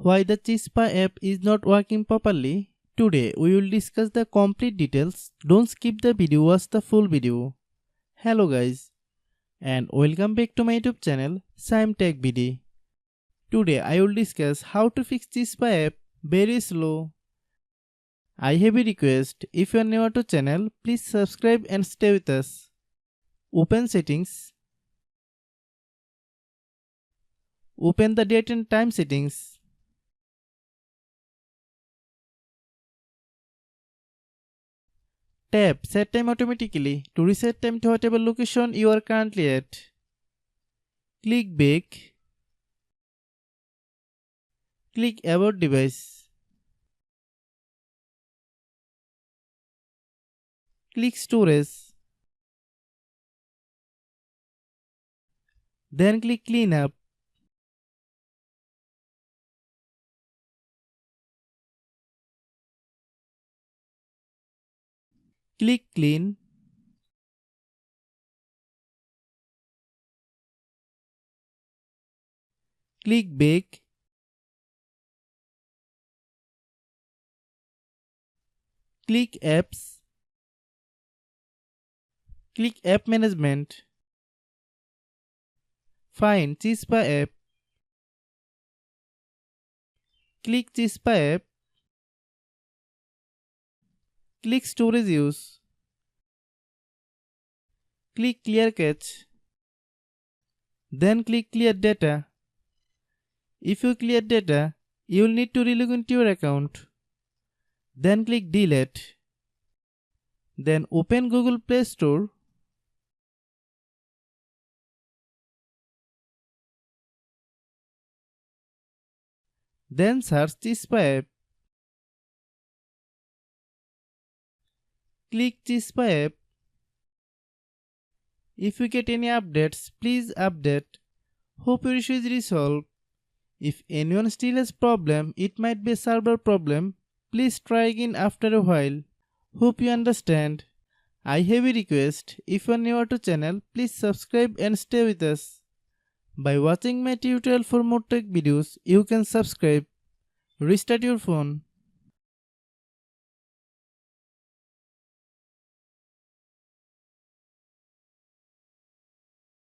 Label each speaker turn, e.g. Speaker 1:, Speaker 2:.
Speaker 1: Why the Chispa app is not working properly? Today we will discuss the complete details. Don't skip the video, watch the full video. Hello guys and welcome back to my YouTube channel Shaem Tech BD. Today I will discuss how to fix Chispa app very slow. I have a request, if you are new to channel, please subscribe and stay with us. Open settings. Open the date and time settings. Tap Set Time Automatically to reset time to whatever location you are currently at. Click Back. Click About Device. Click Storage. Then click Clean Up. Click Clean. Click Back. Click Apps. Click App Management. Find Chispa app. Click Chispa app. Click Storage Use. Click Clear Cache. Then click Clear Data. If you clear data, you will need to relog into your account. Then click Delete. Then open Google Play Store. Then search Chispa app. Click Chispa app. If you get any updates, please update. Hope your issue is resolved. If anyone still has problem, it might be a server problem. Please try again after a while. Hope you understand. I have a request. If you are new to channel, please subscribe and stay with us. By watching my tutorial for more tech videos, you can subscribe. Restart your phone.